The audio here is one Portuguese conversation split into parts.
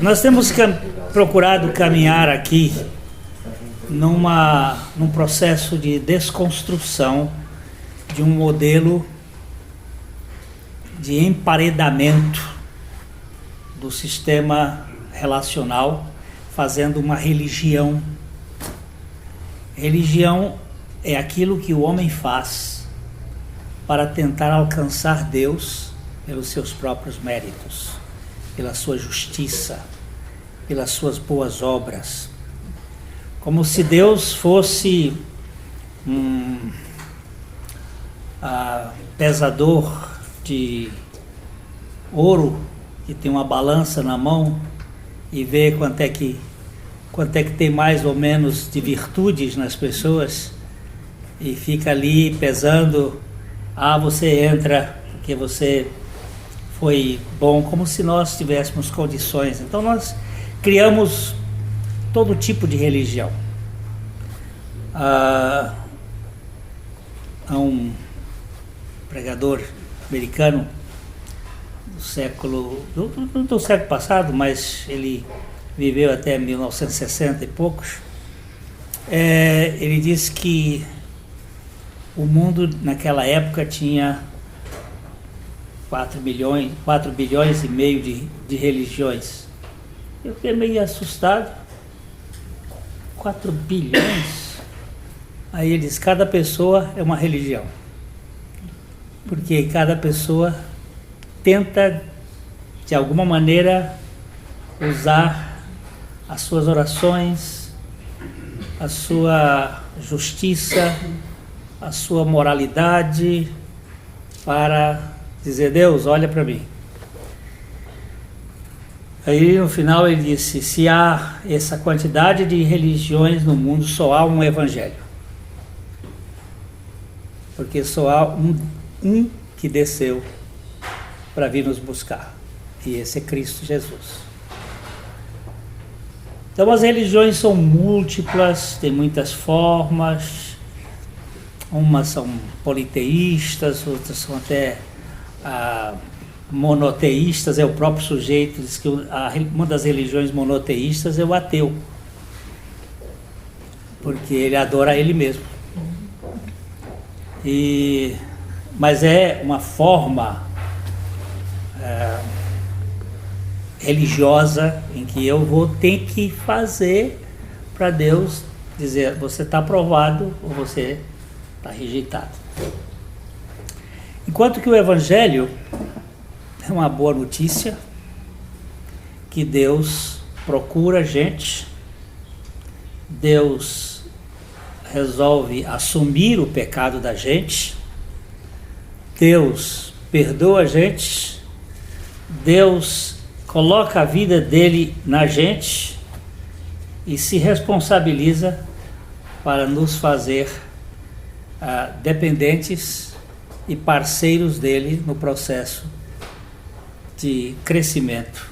Nós temos procurado caminhar aqui num processo de desconstrução de um modelo de emparedamento do sistema relacional, fazendo uma religião. Religião é aquilo que o homem faz para tentar alcançar Deus pelos seus próprios méritos, pela sua justiça, pelas suas boas obras. Como se Deus fosse um pesador de ouro que tem uma balança na mão e vê quanto é que tem mais ou menos de virtudes nas pessoas e fica ali pesando. Você entra porque você foi bom, como se nós tivéssemos condições. Então nós criamos todo tipo de religião. Há um pregador americano do século passado, mas ele viveu até 1960 e poucos. Ele disse que o mundo naquela época tinha 4 bilhões e meio de religiões. Eu fiquei meio assustado. 4 bilhões? Aí ele diz: cada pessoa é uma religião. Porque cada pessoa tenta, de alguma maneira, usar as suas orações, a sua justiça, a sua moralidade para dizer: Deus, olha para mim. Aí no final ele disse: se há essa quantidade de religiões no mundo, só há um evangelho. Porque só há um que desceu para vir nos buscar. E esse é Cristo Jesus. Então as religiões são múltiplas, tem muitas formas. Umas são politeístas, outras são até monoteístas. É o próprio sujeito diz que uma das religiões monoteístas é o ateu, porque ele adora ele mesmo. Mas é uma forma religiosa em que eu vou ter que fazer para Deus dizer: você está aprovado ou você está rejeitado. Enquanto que o Evangelho é uma boa notícia, que Deus procura a gente, Deus resolve assumir o pecado da gente, Deus perdoa a gente, Deus coloca a vida dele na gente e se responsabiliza para nos fazer dependentes e parceiros dele no processo de crescimento.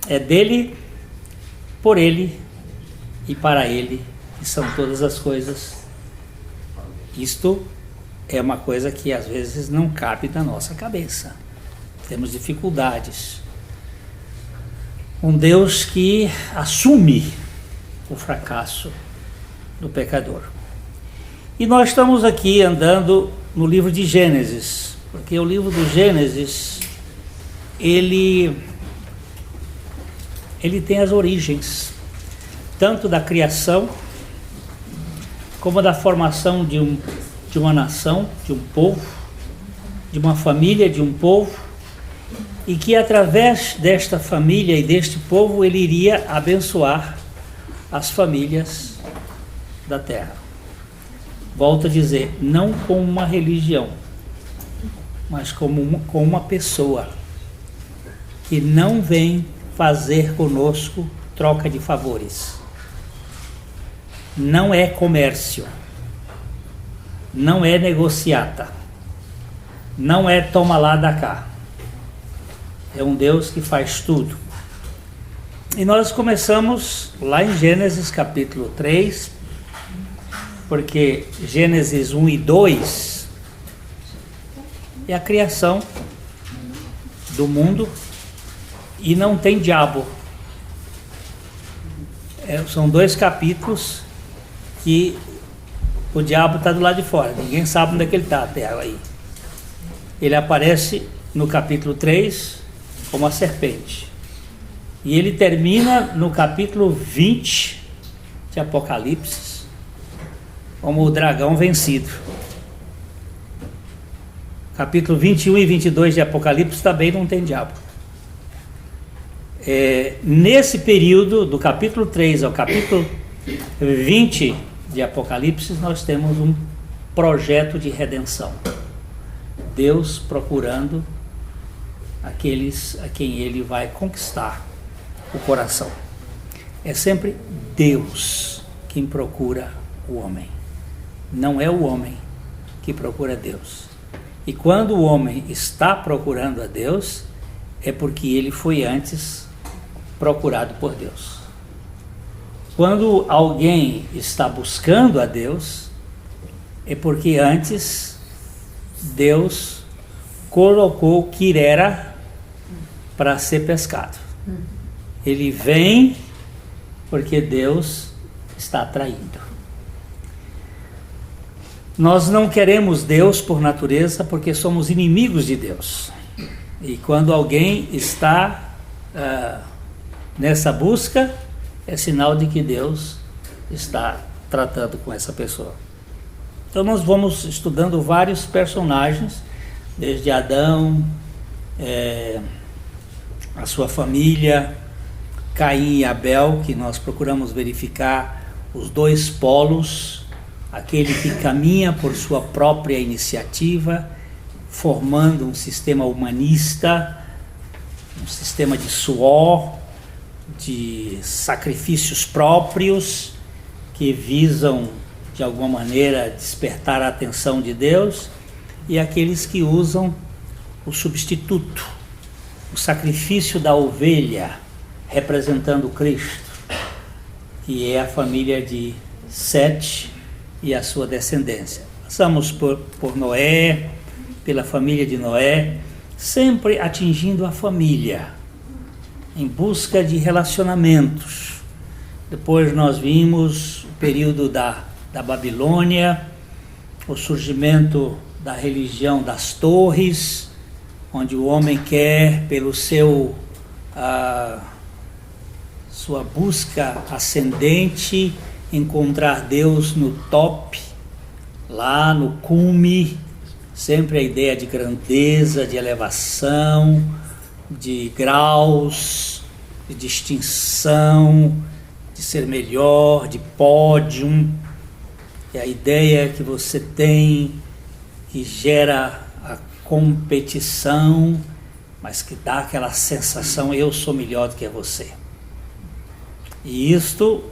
É dele, por ele e para ele que são todas as coisas. Isto é uma coisa que às vezes não cabe na nossa cabeça. Temos dificuldades. Um Deus que assume o fracasso do pecador. E nós estamos aqui andando no livro de Gênesis, porque o livro do Gênesis, ele tem as origens, tanto da criação, como da formação de uma nação, de um povo, de uma família, de um povo, e que através desta família e deste povo ele iria abençoar as famílias da terra. Volto a dizer, não com uma religião, mas com uma pessoa que não vem fazer conosco troca de favores. Não é comércio, não é negociata, não é toma lá da cá. É um Deus que faz tudo. E nós começamos lá em Gênesis capítulo 3, porque Gênesis 1 e 2 é a criação do mundo, e não tem diabo. São 2 capítulos que o diabo está do lado de fora, ninguém sabe onde é que ele está até aí. Ele aparece no capítulo 3 como a serpente, e ele termina no capítulo 20 de Apocalipse como o dragão vencido. Capítulo 21 e 22 de Apocalipse também não tem diabo. Nesse período, do capítulo 3 ao capítulo 20 de Apocalipse, nós temos um projeto de redenção. Deus procurando aqueles a quem Ele vai conquistar o coração. É sempre Deus quem procura o homem. Não é o homem que procura Deus. E quando o homem está procurando a Deus, é porque ele foi antes procurado por Deus. Quando alguém está buscando a Deus, é porque antes Deus colocou quirera para ser pescado. Ele vem porque Deus está atraindo. Nós não queremos Deus por natureza porque somos inimigos de Deus. E quando alguém está nessa busca, é sinal de que Deus está tratando com essa pessoa. Então nós vamos estudando vários personagens, desde Adão, a sua família, Caim e Abel, que nós procuramos verificar os 2 polos, aquele que caminha por sua própria iniciativa, formando um sistema humanista, um sistema de suor, de sacrifícios próprios, que visam, de alguma maneira, despertar a atenção de Deus, e aqueles que usam o substituto, o sacrifício da ovelha, representando Cristo, que é a família de Sete e a sua descendência. Passamos por Noé, pela família de Noé, sempre atingindo a família, em busca de relacionamentos. Depois nós vimos o período da Babilônia, o surgimento da religião das torres, onde o homem quer, pelo sua busca ascendente, encontrar Deus no top, lá no cume, sempre a ideia de grandeza, de elevação, de graus, de distinção, de ser melhor, de pódio. E a ideia que você tem, que gera a competição, mas que dá aquela sensação, eu sou melhor do que você. E isto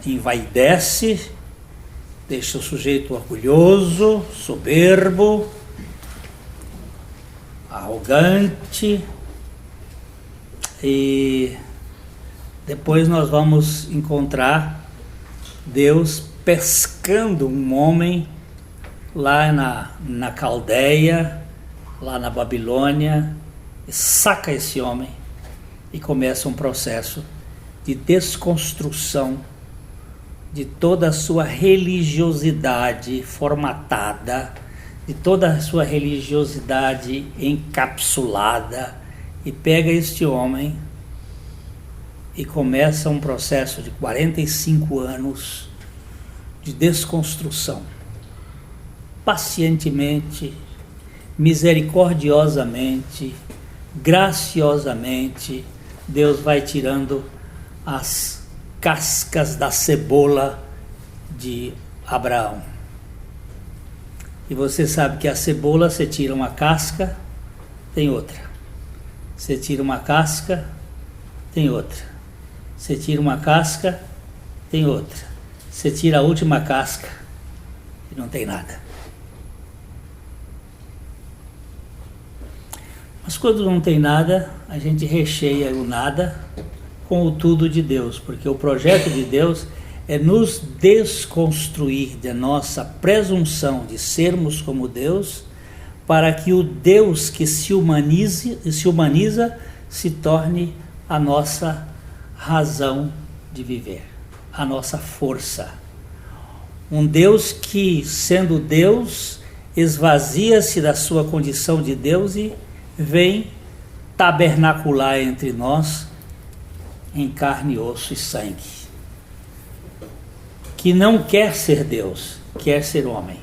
envaidece, deixa o sujeito orgulhoso, soberbo, arrogante, e depois nós vamos encontrar Deus pescando um homem lá na Caldeia, lá na Babilônia, e saca esse homem e começa um processo de desconstrução de toda a sua religiosidade formatada, de toda a sua religiosidade encapsulada, e pega este homem e começa um processo de 45 anos de desconstrução. Pacientemente, misericordiosamente, graciosamente, Deus vai tirando as cascas da cebola de Abraão. E você sabe que a cebola, você tira uma casca, tem outra. Você tira uma casca, tem outra. Você tira uma casca, tem outra. Você tira a última casca e não tem nada. Mas quando não tem nada, a gente recheia o nada com o tudo de Deus, porque o projeto de Deus é nos desconstruir da nossa presunção de sermos como Deus, para que o Deus que se humaniza se torne a nossa razão de viver, a nossa força. Um Deus que, sendo Deus, esvazia-se da sua condição de Deus e vem tabernacular entre nós em carne, osso e sangue. Que não quer ser Deus, quer ser homem.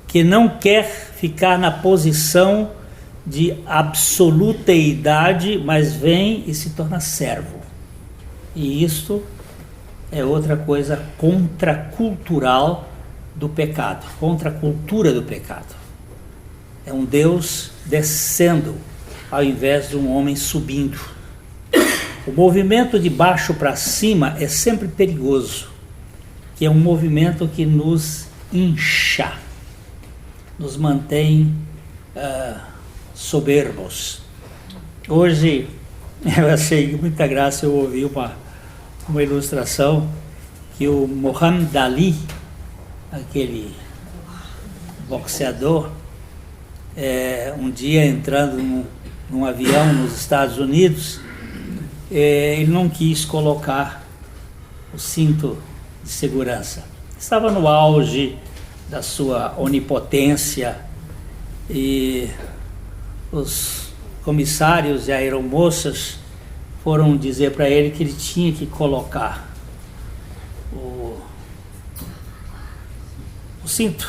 Que não quer ficar na posição de absoluteidade, mas vem e se torna servo. E isto é outra coisa contracultural do pecado, contra a cultura do pecado. É um Deus descendo, ao invés de um homem subindo. O movimento de baixo para cima é sempre perigoso, que é um movimento que nos incha, nos mantém soberbos. Hoje eu achei muita graça, eu ouvi uma ilustração que o Muhammad Ali, aquele boxeador, um dia entrando num avião nos Estados Unidos, ele não quis colocar o cinto de segurança. Estava no auge da sua onipotência e os comissários e aeromoças foram dizer para ele que ele tinha que colocar o cinto.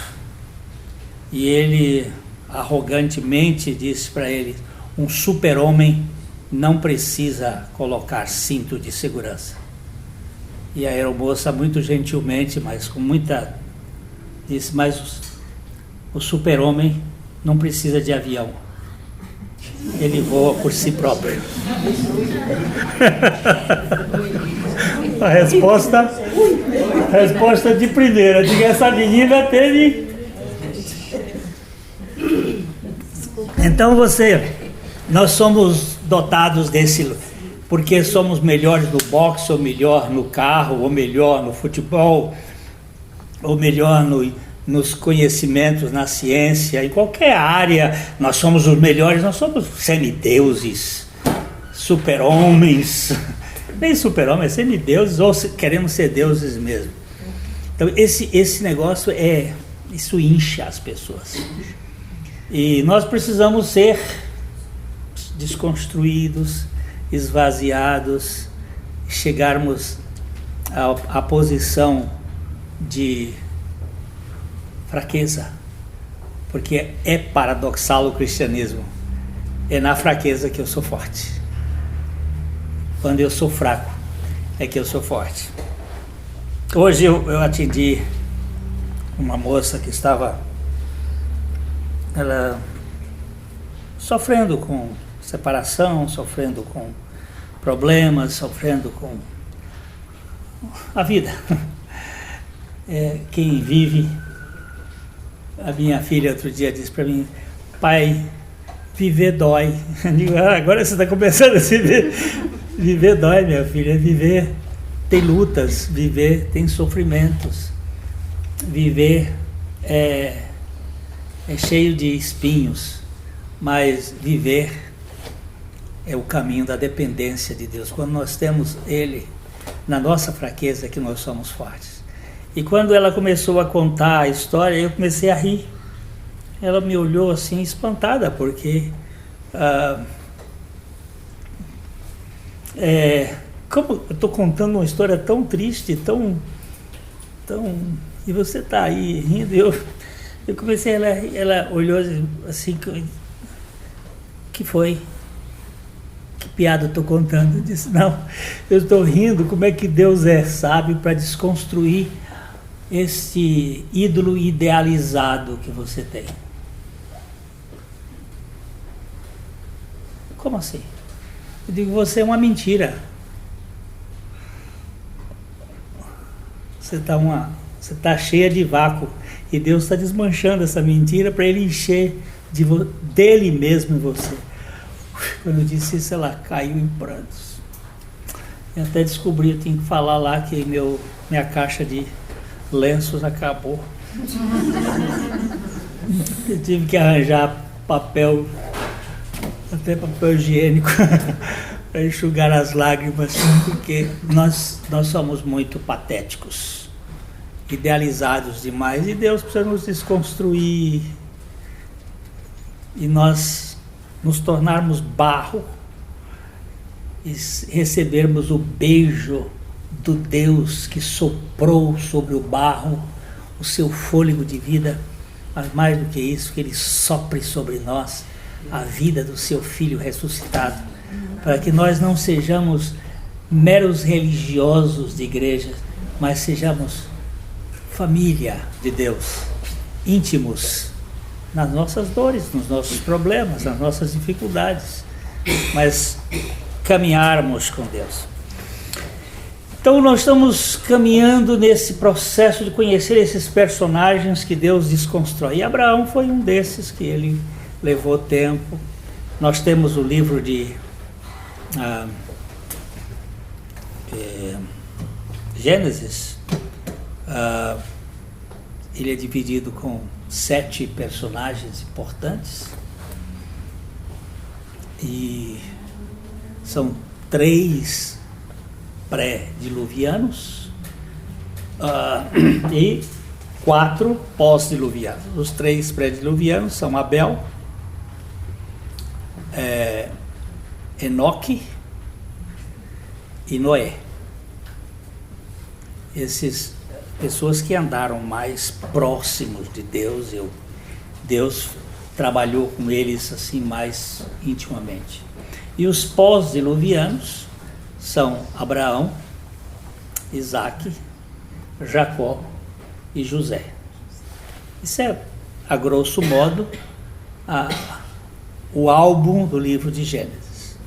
E ele arrogantemente disse para ele: um super-homem não precisa colocar cinto de segurança. E a aeromoça, muito gentilmente, mas com muita, disse: mas o super-homem não precisa de avião, ele voa por si próprio. A resposta de primeira, de que essa menina teve. Então nós somos dotados desse, porque somos melhores no boxe, ou melhor no carro, ou melhor no futebol, ou melhor nos conhecimentos, na ciência, em qualquer área, nós somos os melhores, nós somos semideuses, super-homens, nem super-homens, semideuses, ou queremos ser deuses mesmo. Então esse negócio isso incha as pessoas. E nós precisamos ser desconstruídos, esvaziados, chegarmos à posição de fraqueza, porque é paradoxal o cristianismo. É na fraqueza que eu sou forte. Quando eu sou fraco, é que eu sou forte. Hoje eu atendi uma moça que estava sofrendo com separação, sofrendo com problemas, sofrendo com a vida. Quem vive, a minha filha outro dia disse para mim: pai, viver dói. Eu digo: agora você está começando a se ver. Viver dói, minha filha. Viver tem lutas, viver tem sofrimentos, viver é cheio de espinhos, mas viver é o caminho da dependência de Deus. Quando nós temos Ele na nossa fraqueza, que nós somos fortes. E quando ela começou a contar a história, eu comecei a rir. Ela me olhou assim, espantada, porque como eu estou contando uma história tão triste, tão e você está aí rindo. Eu comecei, ela olhou assim, que foi? Que piada eu estou contando? Eu disse: não, eu estou rindo, como é que Deus é sábio para desconstruir esse ídolo idealizado que você tem. Como assim? Eu digo: você é uma mentira. Você está cheia de vácuo. E Deus está desmanchando essa mentira para Ele encher dele mesmo em você. Quando eu disse isso, ela caiu em prantos. Eu até descobri, eu tinha que falar lá que minha caixa de lenços acabou. Eu tive que arranjar papel, até papel higiênico, para enxugar as lágrimas, porque nós somos muito patéticos, idealizados demais, e Deus precisa nos desconstruir e nós nos tornarmos barro e recebermos o beijo do Deus que soprou sobre o barro o seu fôlego de vida, mas mais do que isso, que Ele sopre sobre nós a vida do seu Filho ressuscitado, para que nós não sejamos meros religiosos de igreja, mas sejamos família de Deus, íntimos, nas nossas dores, nos nossos problemas, nas nossas dificuldades, mas caminharmos com Deus. Então nós estamos caminhando nesse processo de conhecer esses personagens que Deus desconstrói. E Abraão foi um desses que ele levou tempo. Nós temos o livro de Gênesis. Ele é dividido com 7 personagens importantes. E são 3 pré-diluvianos e 4 pós-diluvianos. Os 3 pré-diluvianos são Abel, Enoque e Noé. Essas pessoas que andaram mais próximos de Deus, Deus trabalhou com eles assim mais intimamente. E os pós-diluvianos são Abraão, Isaque, Jacó e José. Isso é, a grosso modo, o álbum do livro de Gênesis.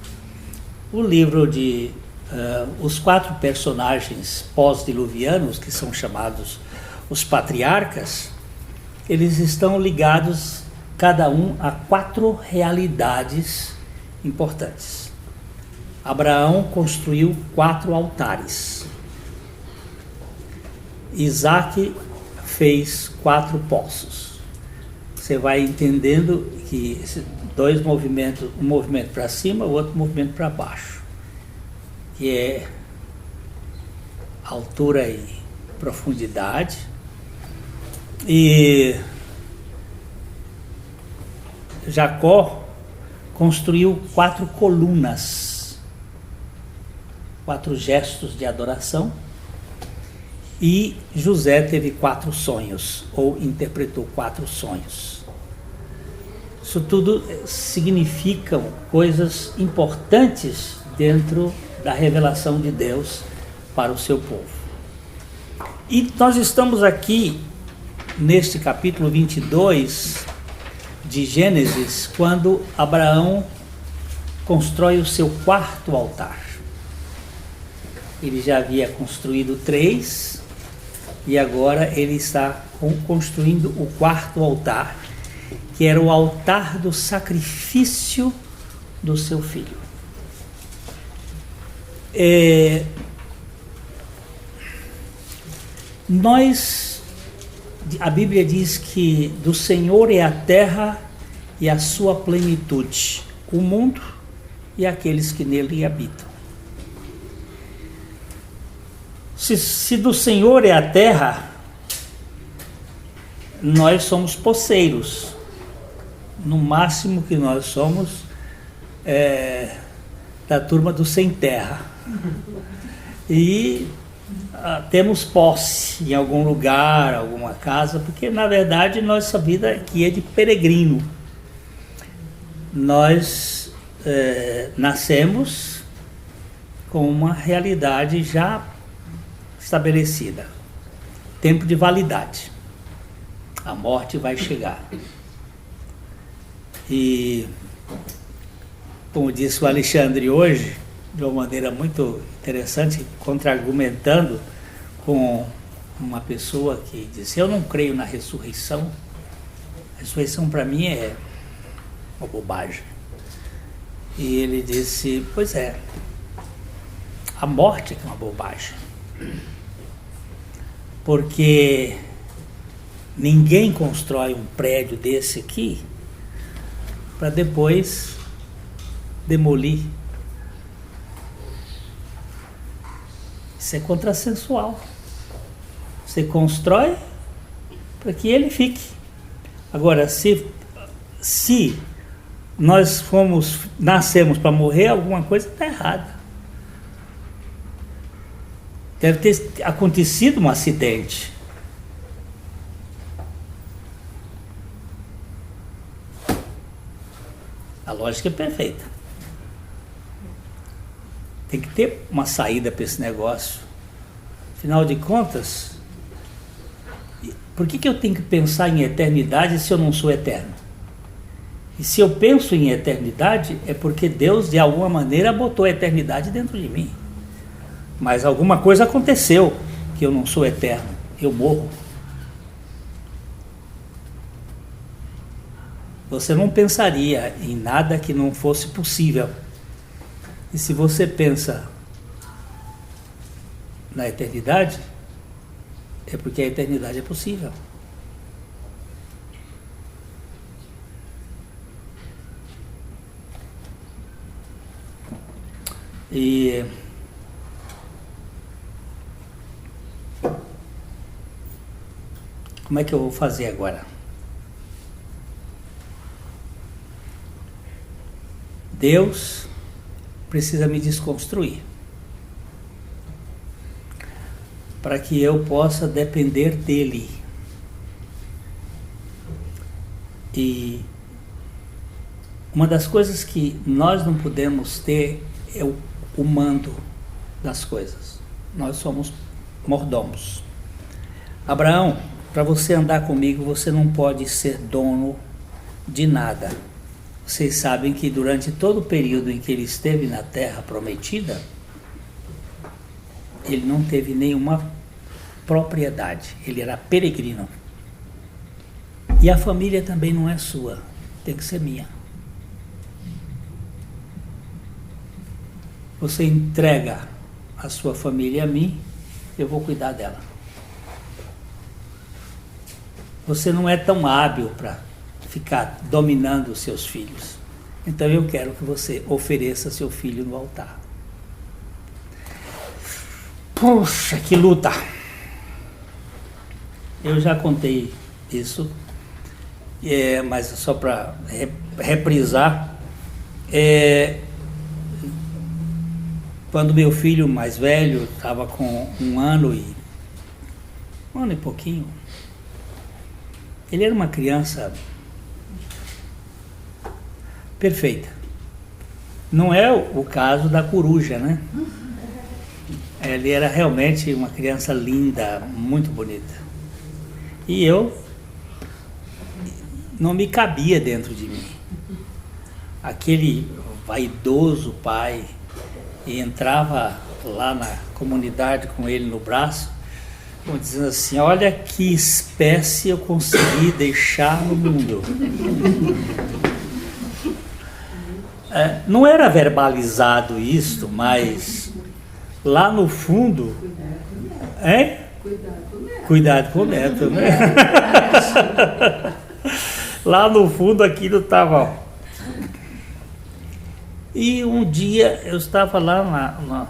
O livro de os 4 personagens pós-diluvianos, que são chamados os patriarcas, eles estão ligados, cada um, a 4 realidades importantes. Abraão construiu 4 altares. Isaque fez 4 poços. Você vai entendendo que esses 2 movimentos, um movimento para cima, o outro movimento para baixo, que é altura e profundidade. E Jacó construiu 4 colunas, 4 gestos de adoração, e José teve 4 sonhos, ou interpretou 4 sonhos. Isso tudo significam coisas importantes dentro da revelação de Deus para o seu povo. E nós estamos aqui, neste capítulo 22 de Gênesis, quando Abraão constrói o seu 4º altar. Ele já havia construído 3, e agora ele está construindo o 4º altar, que era o altar do sacrifício do seu filho. A Bíblia diz que do Senhor é a terra e a sua plenitude, o mundo e aqueles que nele habitam. Se do Senhor é a terra, nós somos poceiros. No máximo que nós somos da turma do sem terra. E temos posse em algum lugar, alguma casa, porque na verdade nossa vida aqui é de peregrino. Nós nascemos com uma realidade já estabelecida, tempo de validade. A morte vai chegar. E, como disse o Alexandre hoje, de uma maneira muito interessante, contra-argumentando com uma pessoa que disse: eu não creio na ressurreição. A ressurreição para mim é uma bobagem. E ele disse: pois é, a morte é que é uma bobagem. Porque ninguém constrói um prédio desse aqui para depois demolir Isso é contrassensual. Você constrói para que ele fique. Agora, se nós nascemos para morrer, alguma coisa está errada. Deve ter acontecido um acidente. A lógica é perfeita. Tem que ter uma saída para esse negócio. Afinal de contas, por que eu tenho que pensar em eternidade se eu não sou eterno? E se eu penso em eternidade, é porque Deus, de alguma maneira, botou a eternidade dentro de mim. Mas alguma coisa aconteceu que eu não sou eterno, eu morro. Você não pensaria em nada que não fosse possível. E se você pensa na eternidade, é porque a eternidade é possível. E como é que eu vou fazer agora? Deus precisa me desconstruir para que eu possa depender dele. E uma das coisas que nós não podemos ter é o mando das coisas. Nós somos mordomos. Abraão, para você andar comigo, você não pode ser dono de nada. Vocês sabem que durante todo o período em que ele esteve na terra prometida, ele não teve nenhuma propriedade, ele era peregrino. E a família também não é sua, tem que ser minha. Você entrega a sua família a mim, eu vou cuidar dela. Você não é tão hábil para ficar dominando os seus filhos. Então eu quero que você ofereça seu filho no altar. Puxa, que luta! Eu já contei isso, mas só para reprisar, quando meu filho mais velho estava com um ano e pouquinho, ele era uma criança perfeita. Não é o caso da coruja, né? Ele era realmente uma criança linda, muito bonita. E eu não me cabia dentro de mim. Aquele vaidoso pai, e entrava lá na comunidade com ele no braço, dizendo assim: olha que espécie eu consegui deixar no mundo. Não era verbalizado isto, mas lá no fundo, cuidado com o neto, né? Lá no fundo aquilo estava. E um dia eu estava lá na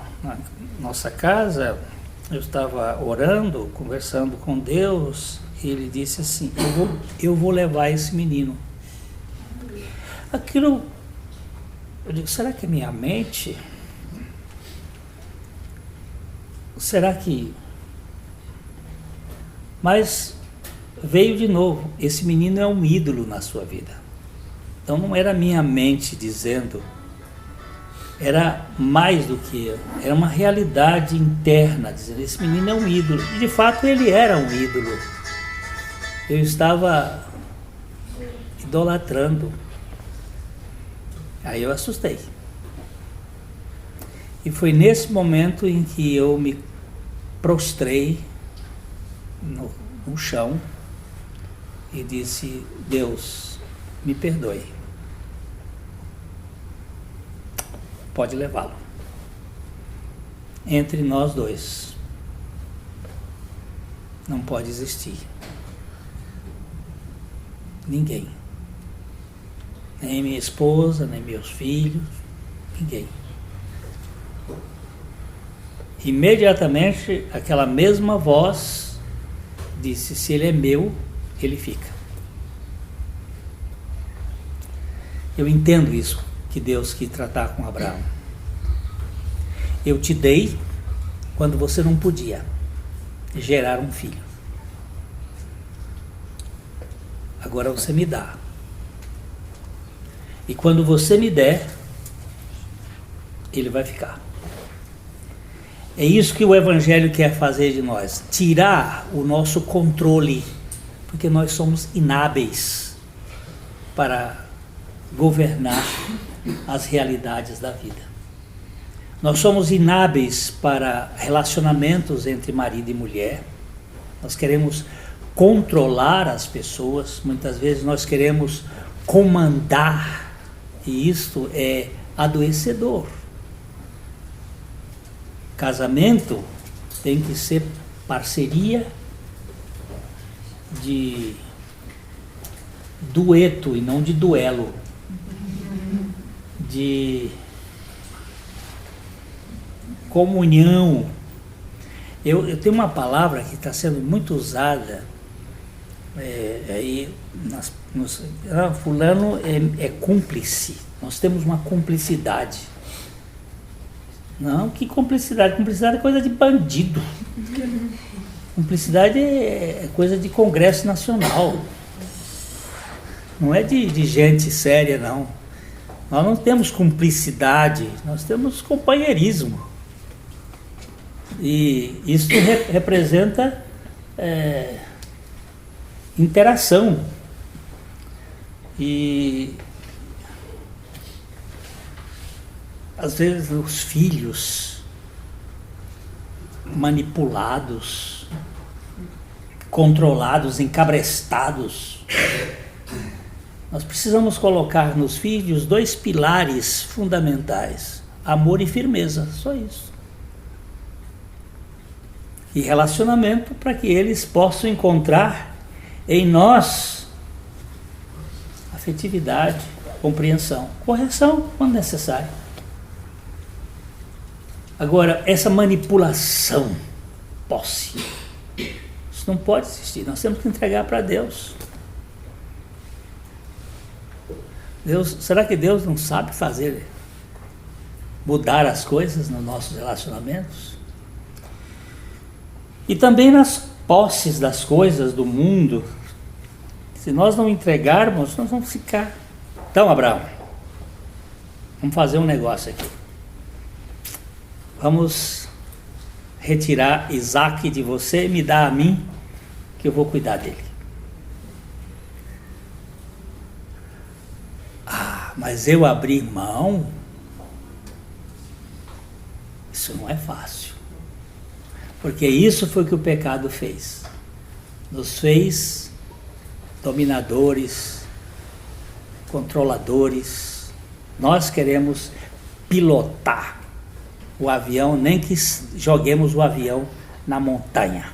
nossa casa, eu estava orando, conversando com Deus, e ele disse assim: eu vou levar esse menino. Aquilo, eu digo, será que é minha mente? Será que... Mas veio de novo, esse menino é um ídolo na sua vida. Então não era minha mente dizendo, era mais do que, era uma realidade interna, dizendo, esse menino é um ídolo. E de fato ele era um ídolo. Eu estava idolatrando. Aí eu assustei. E foi nesse momento em que eu me prostrei no chão e disse: Deus, me perdoe. Pode levá-lo. Entre nós dois não pode existir ninguém. Nem minha esposa, nem meus filhos, ninguém. Imediatamente aquela mesma voz disse: se ele é meu, ele fica. Eu entendo isso que Deus quis tratar com Abraão. Eu te dei quando você não podia gerar um filho. Agora você me dá. E quando você me der, ele vai ficar. É isso que o Evangelho quer fazer de nós. Tirar o nosso controle. Porque nós somos inábeis para governar as realidades da vida. Nós somos inábeis para relacionamentos entre marido e mulher. Nós queremos controlar as pessoas. Muitas vezes nós queremos comandar. E isto é adoecedor. Casamento tem que ser parceria de dueto e não de duelo, de comunhão. Eu tenho uma palavra que está sendo muito usada fulano é cúmplice. Nós temos uma cumplicidade. Não, que cumplicidade? Cumplicidade é coisa de bandido. Cumplicidade é coisa de Congresso Nacional. Não é de gente séria, não. Nós não temos cumplicidade, nós temos companheirismo. E isso representa interação. E às vezes os filhos manipulados, controlados, encabrestados. Nós precisamos colocar nos filhos 2 pilares fundamentais: amor e firmeza, só isso. E relacionamento, para que eles possam encontrar em nós afetividade, compreensão, correção quando necessário. Agora, essa manipulação, posse, isso não pode existir. Nós temos que entregar para Deus. Será que Deus não sabe mudar as coisas nos nossos relacionamentos? E também nas posses das coisas do mundo. Se nós não entregarmos, nós vamos ficar. Então, Abraão, vamos fazer um negócio aqui. Vamos retirar Isaac de você e me dar a mim, que eu vou cuidar dele. Mas eu abrir mão, isso não é fácil. Porque isso foi o que o pecado fez. Nos fez dominadores, controladores. Nós queremos pilotar o avião, nem que joguemos o avião na montanha.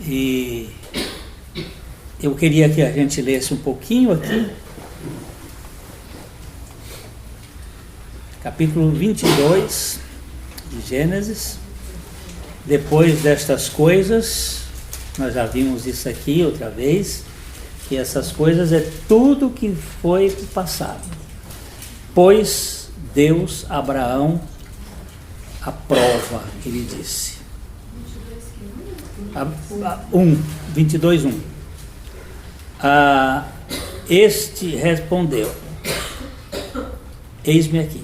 E eu queria que a gente lesse um pouquinho aqui, capítulo 22 de Gênesis. Depois destas coisas, nós já vimos isso aqui outra vez, que essas coisas é tudo que foi passado. Pois Deus Abraão a prova, ele disse. 22:1. Este respondeu: eis-me aqui.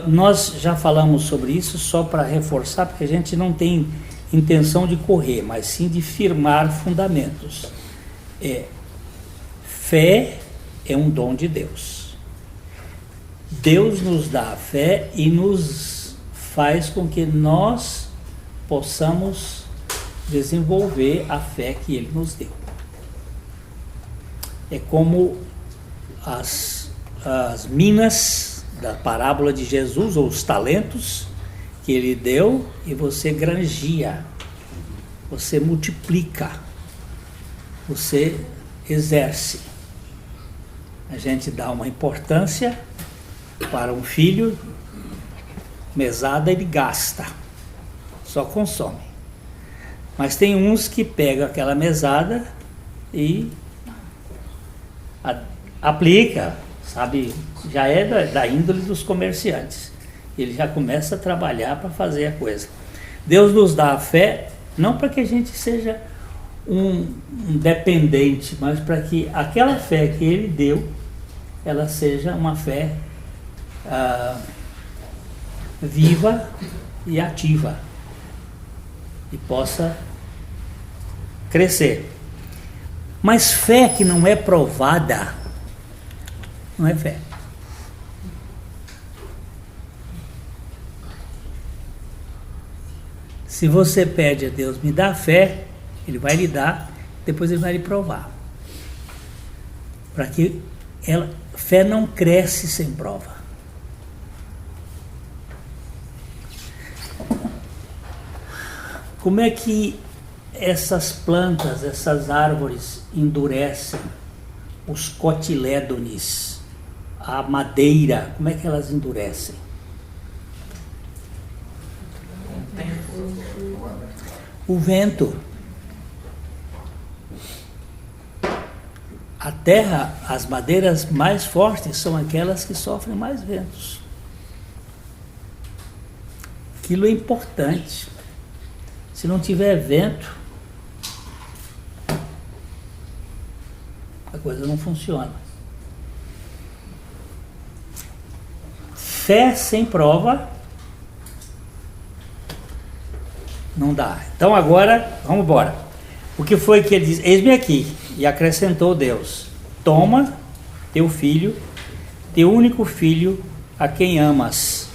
Nós já falamos sobre isso, só para reforçar, porque a gente não tem intenção de correr, mas sim de firmar fundamentos. Fé é um dom de Deus. Deus nos dá a fé e nos faz com que nós possamos desenvolver a fé que Ele nos deu. É como as minas da parábola de Jesus, ou os talentos que Ele deu, e você granjea, você multiplica, você exerce. A gente dá uma importância Para um filho, mesada ele gasta, só consome. Mas tem uns que pegam aquela mesada e aplica, sabe, já é da índole dos comerciantes. Ele já começa a trabalhar para fazer a coisa. Deus nos dá a fé, não para que a gente seja um dependente, mas para que aquela fé que Ele deu, ela seja uma fé viva e ativa e possa crescer. Mas fé que não é provada não é fé. Se você pede a Deus, me dá fé, Ele vai lhe dar, depois Ele vai lhe provar. Para que fé não cresce sem prova. Como é que essas plantas, essas árvores endurecem? Os cotilédones, a madeira, como é que elas endurecem? O vento. A terra, as madeiras mais fortes são aquelas que sofrem mais ventos. Aquilo é importante. Se não tiver vento, a coisa não funciona. Fé sem prova não dá. Então agora, vamos embora. O que foi que ele diz? Eis-me aqui. E acrescentou Deus: toma teu filho, teu único filho, a quem amas,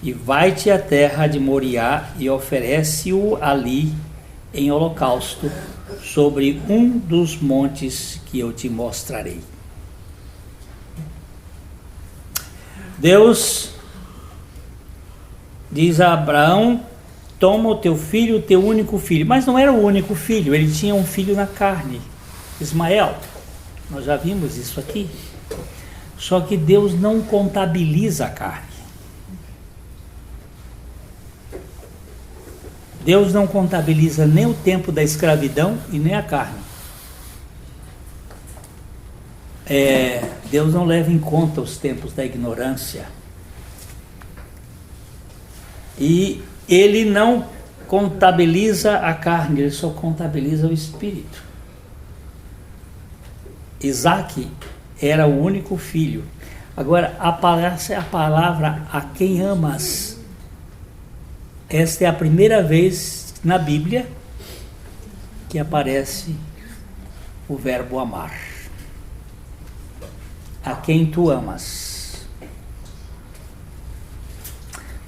e vai-te à terra de Moriá e oferece-o ali em holocausto sobre um dos montes que eu te mostrarei. Deus diz a Abraão: toma o teu filho, o teu único filho. Mas não era o único filho, ele tinha um filho na carne, Ismael. Nós já vimos isso aqui. Só que Deus não contabiliza a carne. Deus não contabiliza nem o tempo da escravidão e nem a carne. Deus não leva em conta os tempos da ignorância. E Ele não contabiliza a carne, Ele só contabiliza o espírito. Isaac era o único filho. Agora, aparece a palavra a quem amas. Esta é a primeira vez na Bíblia que aparece o verbo amar. A quem tu amas.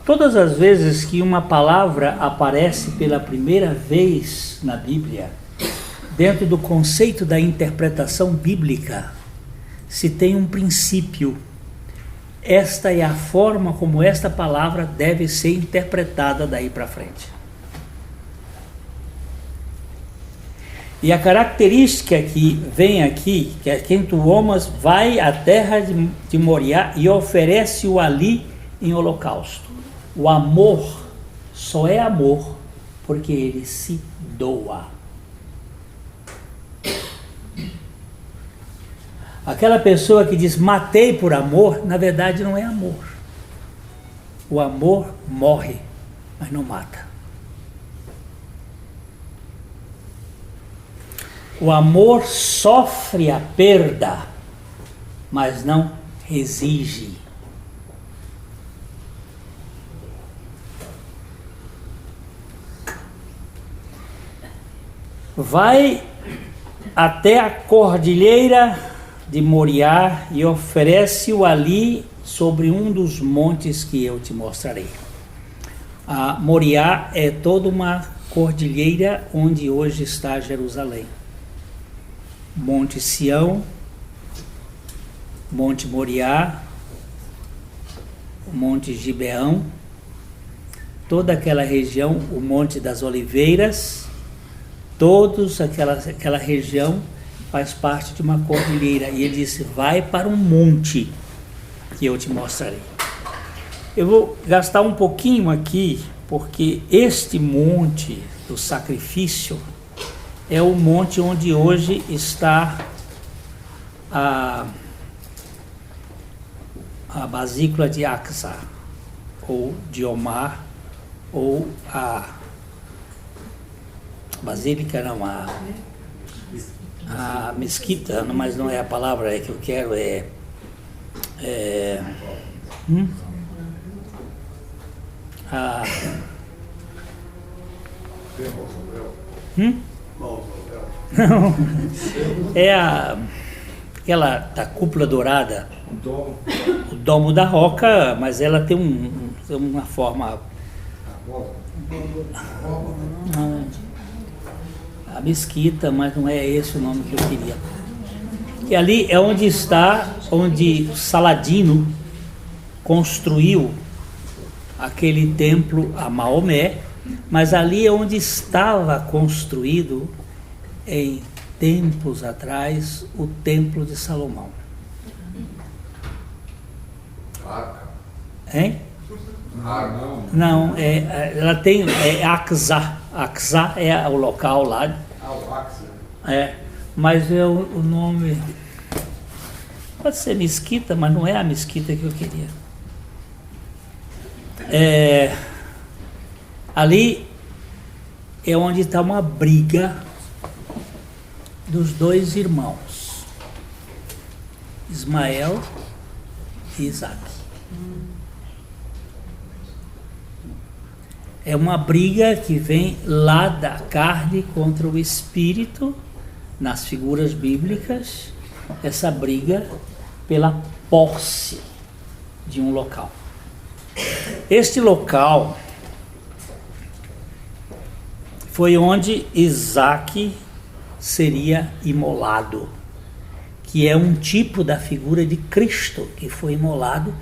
Todas as vezes que uma palavra aparece pela primeira vez na Bíblia, dentro do conceito da interpretação bíblica, se tem um princípio. Esta é a forma como esta palavra deve ser interpretada daí para frente. E a característica que vem aqui, que é quem tu amas, vai à terra de Moriá e oferece-o ali em holocausto. O amor só é amor porque ele se doa. Aquela pessoa que diz matei por amor, na verdade não é amor. O amor morre, mas não mata. O amor sofre a perda, mas não exige. Vai até a cordilheira de Moriá e oferece-o ali sobre um dos montes que eu te mostrarei. A Moriá é toda uma cordilheira onde hoje está Jerusalém. Monte Sião, Monte Moriá, Monte Gibeão, toda aquela região, o Monte das Oliveiras, todos aquela região faz parte de uma cordilheira. E ele disse, vai para um monte. que eu te mostrarei. Eu vou gastar um pouquinho aqui, porque este monte do sacrifício é o monte onde hoje está a basícula de Aqsa, ou de Omar, ou a basílica, não, a mesquita, mas não é a palavra que eu quero, não, é aquela da cúpula dourada, o domo da roca, mas ela tem uma forma, a mesquita, mas não é esse o nome que eu queria. E ali é onde Saladino construiu aquele templo a Maomé, mas ali é onde estava construído em tempos atrás o templo de Salomão. Hein? Não, ela tem Aqsa. Aqsa é o local lá. Mas é o nome. Pode ser mesquita, mas não é a mesquita que eu queria. Ali é onde está uma briga dos dois irmãos, Ismael e Isaac. É uma briga que vem lá da carne contra o espírito, nas figuras bíblicas, essa briga pela posse de um local. Este local foi onde Isaac seria imolado, que é um tipo da figura de Cristo que foi imolado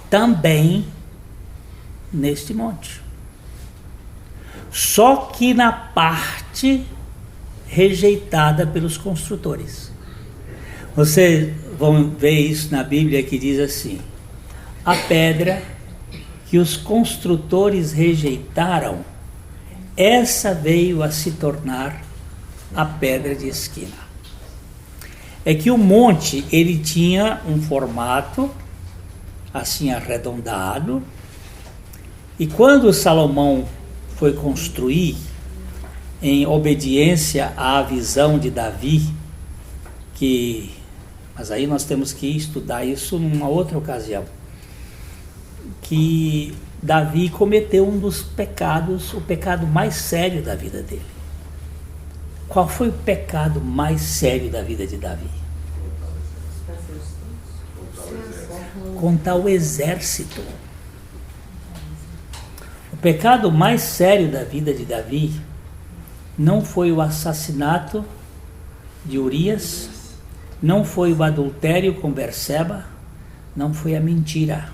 também neste monte. Só que na parte rejeitada pelos construtores. Vocês vão ver isso na Bíblia que diz assim: a pedra que os construtores rejeitaram, essa veio a se tornar a pedra de esquina. É que o monte, ele tinha um formato assim arredondado, e quando Salomão foi construir, em obediência à visão de Davi, mas aí nós temos que estudar isso numa outra ocasião, que Davi cometeu um dos pecados, o pecado mais sério da vida dele. Qual foi o pecado mais sério da vida de Davi? Contar o exército. O pecado mais sério da vida de Davi não foi o assassinato de Urias, não foi o adultério com Berseba, não foi a mentira.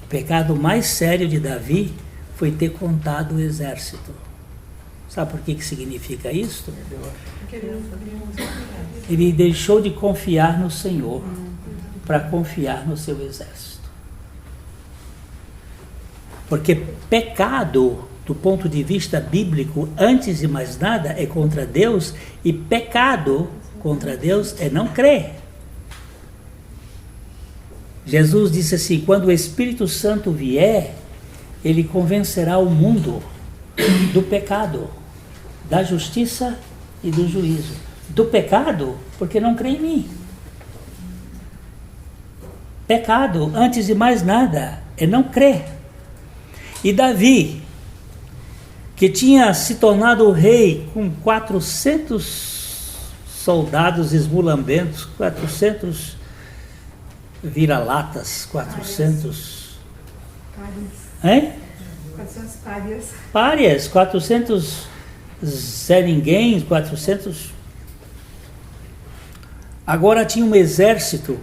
O pecado mais sério de Davi foi ter contado o exército. Sabe por que significa isso? Ele deixou de confiar no Senhor para confiar no seu exército. Porque pecado, do ponto de vista bíblico, antes de mais nada, é contra Deus, e pecado contra Deus é não crer. Jesus disse assim: quando o Espírito Santo vier, ele convencerá o mundo do pecado, da justiça e do juízo. Do pecado, porque não crê em mim. Pecado, antes de mais nada, é não crer. E Davi, que tinha se tornado rei com 400 soldados esmulambentos, 400 vira-latas, 400... Hein? 400 párias. Párias, 400 Zé Ninguém, 400... Agora tinha um exército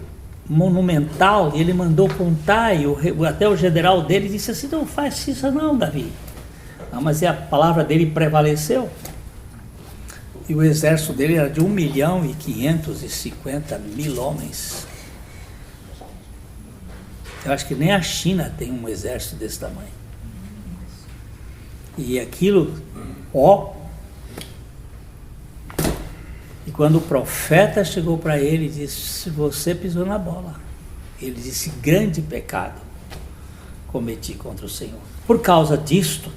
monumental, e ele mandou contar, e até o general dele disse assim: não faz isso não, Davi. Não, mas a palavra dele prevaleceu. E o exército dele era de 1.550.000 homens. Eu acho que nem a China tem um exército desse tamanho. E aquilo, E quando o profeta chegou para ele, disse: você pisou na bola. Ele disse: grande pecado cometi contra o Senhor. Por causa disto,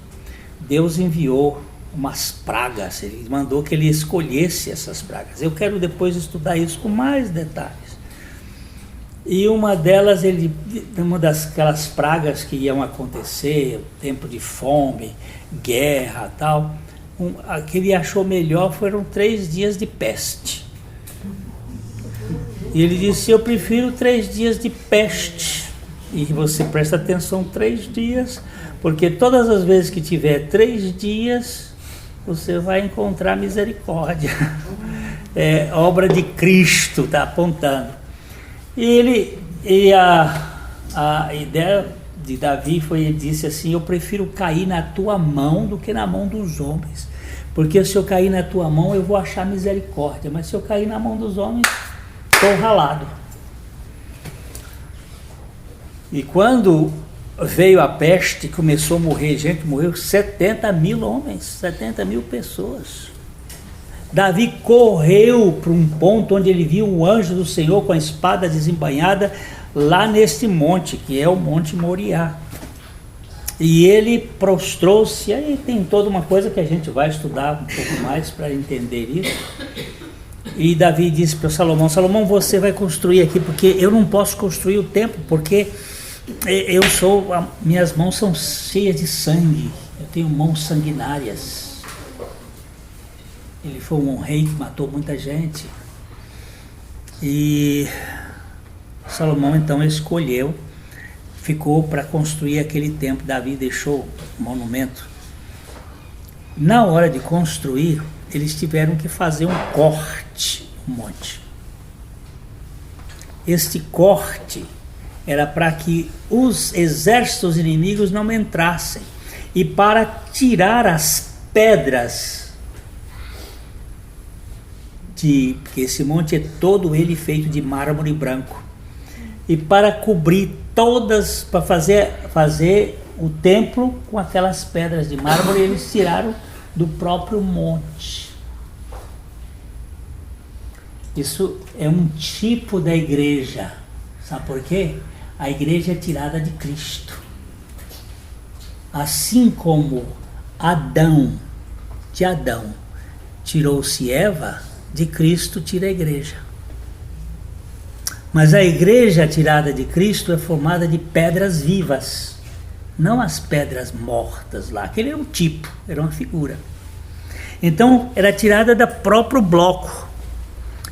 Deus enviou umas pragas. Ele mandou que ele escolhesse essas pragas. Eu quero depois estudar isso com mais detalhes. E uma delas, uma daquelas pragas que iam acontecer, tempo de fome, guerra, tal, a que ele achou melhor foram 3 dias de peste. E ele disse: eu prefiro 3 dias de peste. E você presta atenção, 3 dias, porque todas as vezes que tiver 3 dias, você vai encontrar misericórdia. É obra de Cristo, está apontando. E a ideia de Davi foi, ele disse assim: eu prefiro cair na tua mão do que na mão dos homens, porque se eu cair na tua mão eu vou achar misericórdia, mas se eu cair na mão dos homens, estou ralado. E quando veio a peste, começou a morrer gente, morreu 70 mil homens, 70 mil pessoas. Davi correu para um ponto onde ele viu o anjo do Senhor com a espada desembainhada, lá neste monte, que é o Monte Moriá. E ele prostrou-se, aí tem toda uma coisa que a gente vai estudar um pouco mais para entender isso. E Davi disse para Salomão: Salomão, você vai construir aqui, porque eu não posso construir o templo, porque minhas mãos são cheias de sangue, eu tenho mãos sanguinárias. Ele foi um rei que matou muita gente. E Salomão então escolheu, ficou para construir aquele templo. Davi deixou o monumento. Na hora de construir, eles tiveram que fazer um corte no monte. Este corte era para que os exércitos inimigos não entrassem e para tirar as pedras, porque esse monte é todo ele feito de mármore branco, e para cobrir todas, para fazer o templo com aquelas pedras de mármore, eles tiraram do próprio monte. Isso é um tipo da igreja. Sabe por quê? A igreja é tirada de Cristo. Assim como de Adão tirou-se Eva, de Cristo tira a igreja. Mas a igreja tirada de Cristo é formada de pedras vivas, não as pedras mortas lá. Aquele era um tipo, era uma figura. Então era tirada do próprio bloco.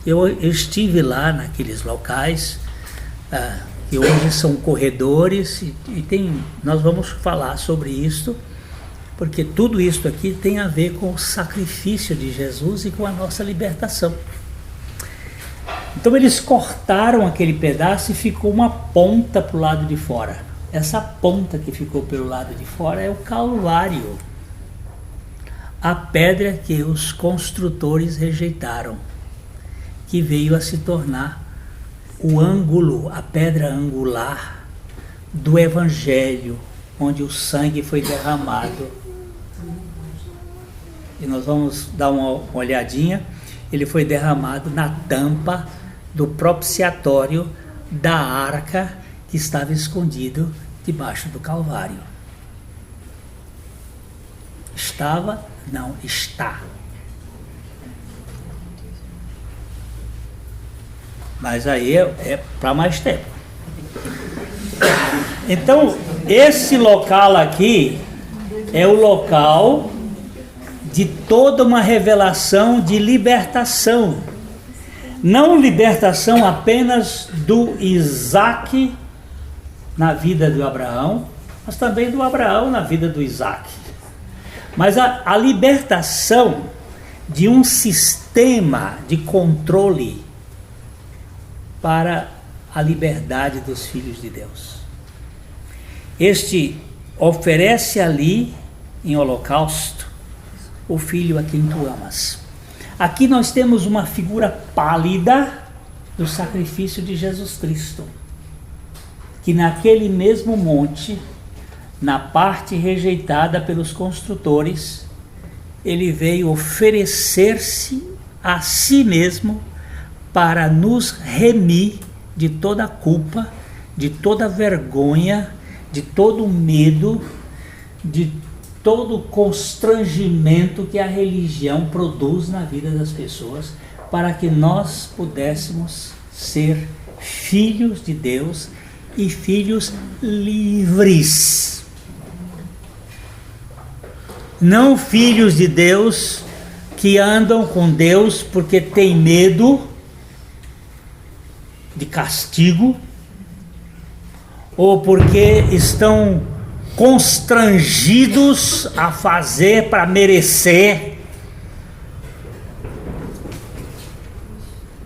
Eu estive lá naqueles locais, que hoje são corredores, nós vamos falar sobre isso, porque tudo isso aqui tem a ver com o sacrifício de Jesus e com a nossa libertação. Então eles cortaram aquele pedaço e ficou uma ponta para o lado de fora. Essa ponta que ficou pelo lado de fora é o Calvário, a pedra que os construtores rejeitaram, que veio a se tornar o ângulo, a pedra angular do Evangelho, onde o sangue foi derramado. E nós vamos dar uma olhadinha. Ele foi derramado na tampa do propiciatório da arca que estava escondido debaixo do Calvário. Estava? Não, está. Mas aí é para mais tempo. Então, esse local aqui é o local de toda uma revelação de libertação. Não libertação apenas do Isaac na vida do Abraão, mas também do Abraão na vida do Isaac. Mas a libertação de um sistema de controle para a liberdade dos filhos de Deus. Este oferece ali, em holocausto, o filho a quem tu amas. Aqui nós temos uma figura pálida do sacrifício de Jesus Cristo, que naquele mesmo monte, na parte rejeitada pelos construtores, ele veio oferecer-se a si mesmo para nos remir de toda culpa, de toda vergonha, de todo medo, de todo constrangimento que a religião produz na vida das pessoas, para que nós pudéssemos ser filhos de Deus e filhos livres. Não filhos de Deus que andam com Deus porque tem medo de castigo, ou porque estão constrangidos a fazer para merecer.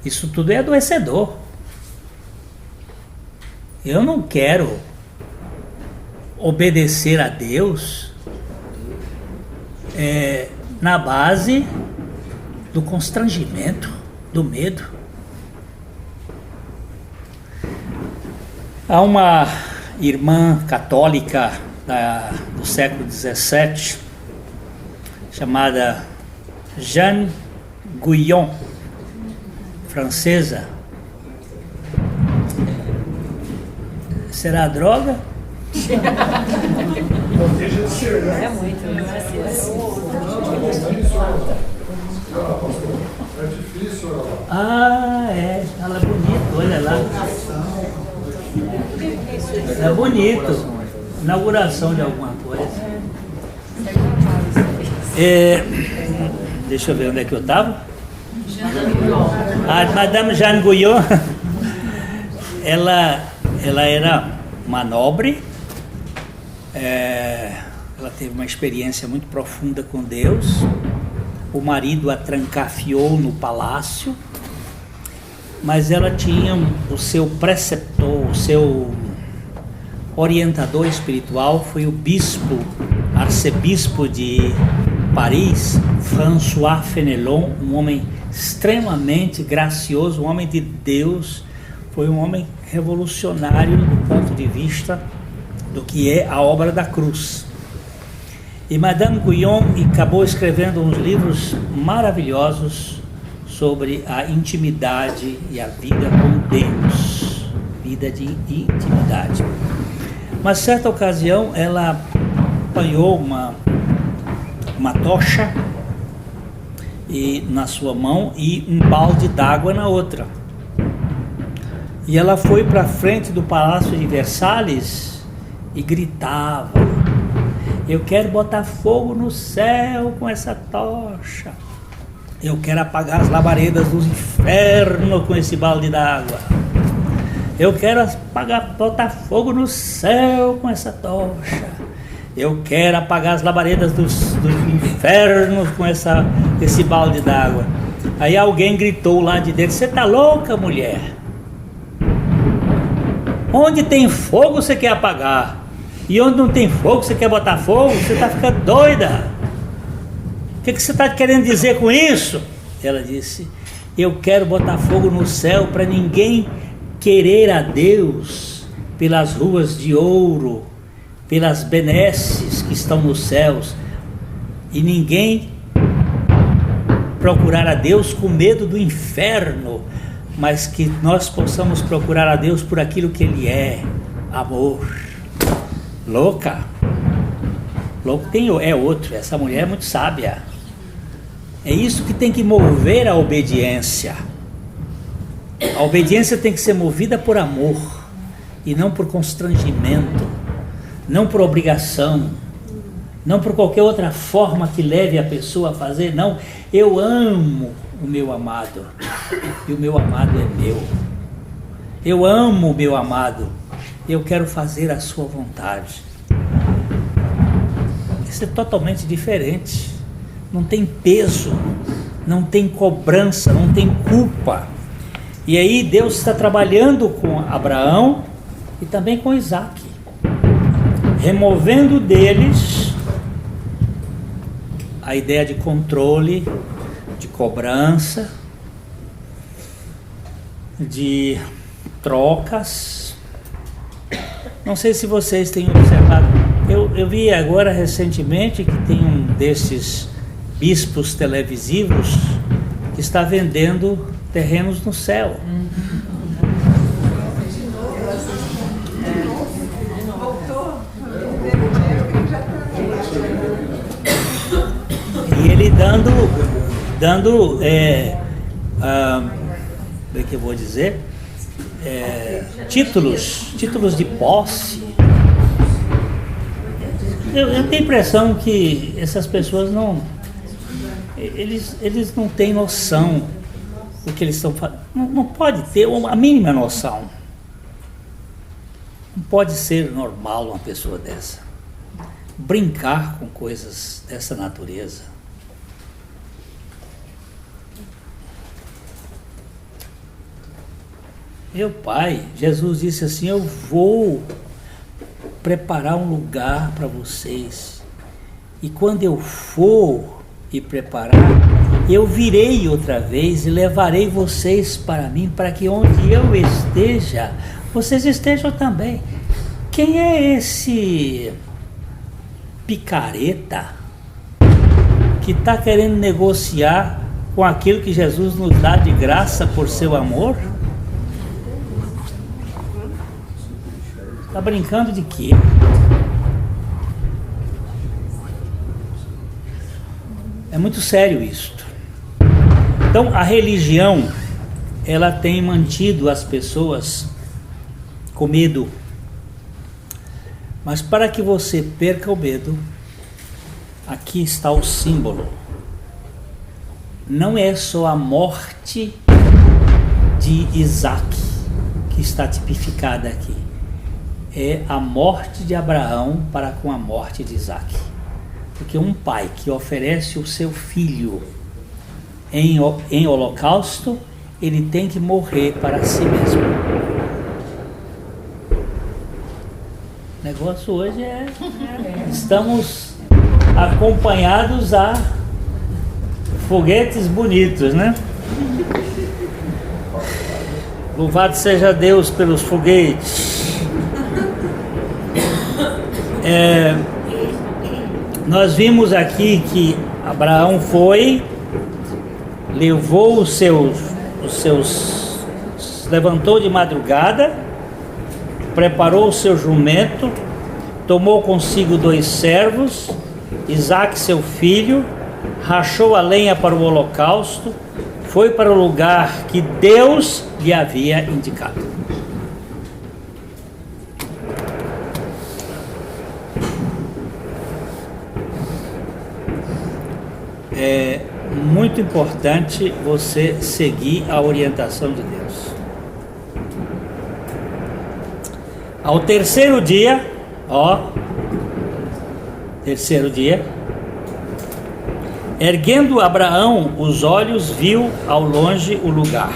Isso tudo é adoecedor. Eu não quero obedecer a Deus na base do constrangimento, do medo. Há uma irmã católica do século XVII, chamada Jeanne Guyon, francesa. Será droga? É muito, É difícil, Ela é bonita, olha lá. É bonito. Inauguração de alguma coisa. Deixa eu ver onde é que eu estava. Madame Jeanne Guyon, ela era uma nobre, ela teve uma experiência muito profunda com Deus. O marido a trancafiou no palácio, mas ela tinha o seu preceptor, o seu orientador espiritual, foi o arcebispo de Paris, François Fenelon, um homem extremamente gracioso, um homem de Deus, foi um homem revolucionário do ponto de vista do que é a obra da cruz. E Madame Guyon acabou escrevendo uns livros maravilhosos sobre a intimidade e a vida com Deus, vida de intimidade. Uma certa ocasião ela apanhou uma tocha na sua mão e um balde d'água na outra. E ela foi para frente do Palácio de Versalhes e gritava: eu quero botar fogo no céu com essa tocha. Eu quero apagar as labaredas do inferno com esse balde d'água. Eu quero botar fogo no céu com essa tocha. Eu quero apagar as labaredas do inferno com esse balde d'água. Aí alguém gritou lá de dentro: você está louca, mulher? Onde tem fogo você quer apagar? E onde não tem fogo você quer botar fogo? Você está ficando doida? O que você está querendo dizer com isso? Ela disse: eu quero botar fogo no céu para ninguém querer a Deus pelas ruas de ouro, pelas benesses que estão nos céus, e ninguém procurar a Deus com medo do inferno, mas que nós possamos procurar a Deus por aquilo que Ele é: amor. Louca? Louco é outro. Essa mulher é muito sábia. É isso que tem que mover a obediência. A obediência tem que ser movida por amor e não por constrangimento, não por obrigação, não por qualquer outra forma que leve a pessoa a fazer. Não, eu amo o meu amado e o meu amado é meu. Eu amo o meu amado, eu quero fazer a sua vontade. Isso é totalmente diferente. Não tem peso, não tem cobrança, não tem culpa. E aí Deus está trabalhando com Abraão e também com Isaac, removendo deles a ideia de controle, de cobrança, de trocas, Não sei se vocês têm observado. Eu vi agora recentemente que tem um desses bispos televisivos que está vendendo terrenos no céu. E ele dando como é que eu vou dizer? Títulos de posse. Eu tenho a impressão que essas pessoas eles não têm noção do que eles estão fazendo. Não pode ter a mínima noção. Não pode ser normal uma pessoa dessa. Brincar com coisas dessa natureza. Meu Pai, Jesus disse assim: eu vou preparar um lugar para vocês, e quando eu for e preparar, eu virei outra vez e levarei vocês para mim, para que onde eu esteja, vocês estejam também. Quem é esse picareta que está querendo negociar com aquilo que Jesus nos dá de graça por seu amor? Está brincando de quê? É muito sério isto. Então, a religião, ela tem mantido as pessoas com medo. Mas para que você perca o medo, aqui está o símbolo. Não é só a morte de Isaac que está tipificada aqui. É a morte de Abraão para com a morte de Isaac. Porque um pai que oferece o seu filho em holocausto, ele tem que morrer para si mesmo. O negócio hoje estamos acompanhados a foguetes bonitos, né? Louvado seja Deus pelos foguetes. Nós vimos aqui que Abraão foi, levou os seus, levantou de madrugada, preparou o seu jumento, tomou consigo 2 servos, Isaque seu filho, rachou a lenha para o holocausto, foi para o lugar que Deus lhe havia indicado. É muito importante você seguir a orientação de Deus. Ao terceiro dia, erguendo Abraão os olhos, viu ao longe o lugar.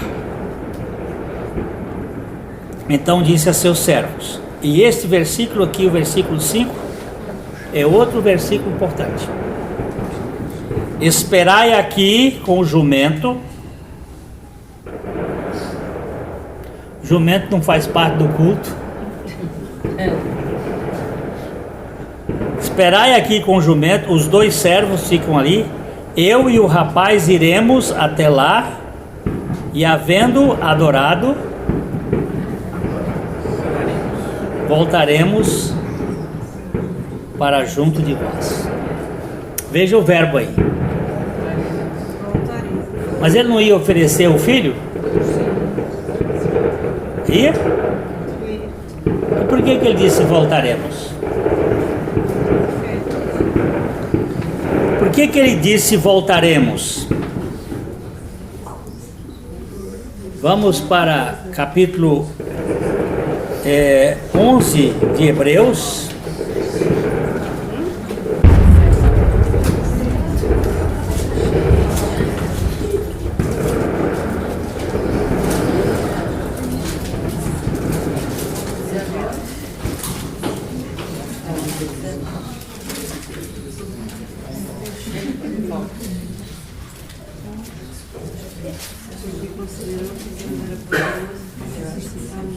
Então disse a seus servos, e este versículo aqui, o versículo 5, é outro versículo importante. Esperai aqui com o jumento. Jumento não faz parte do culto. Esperai aqui com o jumento. Os 2 servos ficam ali. Eu e o rapaz iremos até lá. E havendo adorado, voltaremos para junto de vós. Veja o verbo aí. Mas ele não ia oferecer o filho? Ia? E por que ele disse voltaremos? Por que ele disse voltaremos? Vamos para capítulo 11 de Hebreus. Porque considerou que Deus era poderoso para ressuscitar o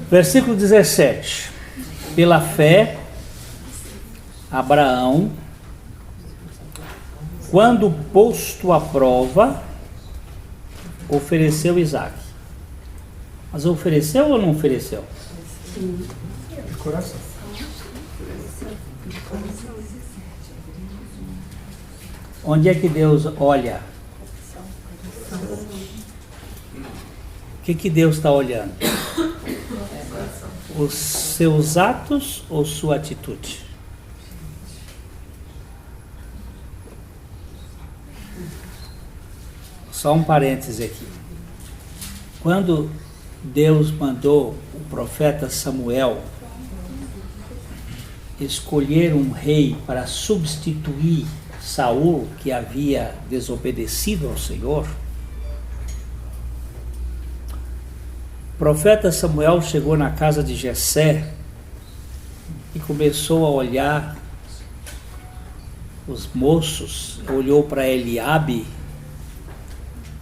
Versículo 17. Pela fé, Abraão, quando posto à prova, ofereceu Isaque. Mas ofereceu ou não ofereceu? De coração. Onde é que Deus olha? O que Deus está olhando? Os seus atos ou sua atitude? Só um parêntese aqui. Quando Deus mandou o profeta Samuel escolher um rei para substituir Saul, que havia desobedecido ao Senhor, o profeta Samuel chegou na casa de Jessé e começou a olhar os moços, olhou para Eliabe,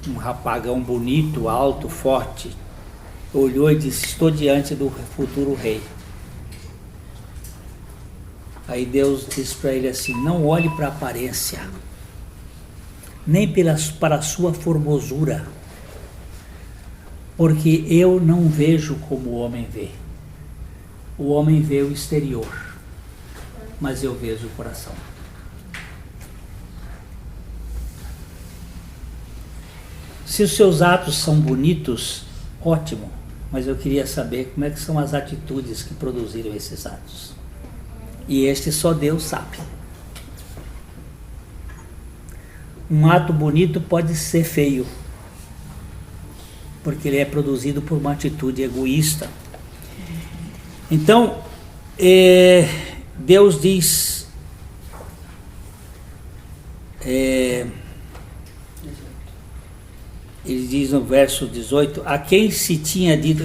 um rapagão bonito, alto, forte, olhou e disse: estou diante do futuro rei. Aí Deus disse para ele assim: não olhe para a aparência, nem para a sua formosura, porque eu não vejo como o homem vê. O homem vê o exterior, mas eu vejo o coração. Se os seus atos são bonitos, ótimo, mas eu queria saber como é que são as atitudes que produziram esses atos. E este só Deus sabe. Um ato bonito pode ser feio, porque ele é produzido por uma atitude egoísta. Então, Deus diz, ele diz no verso 18, a quem se tinha dito,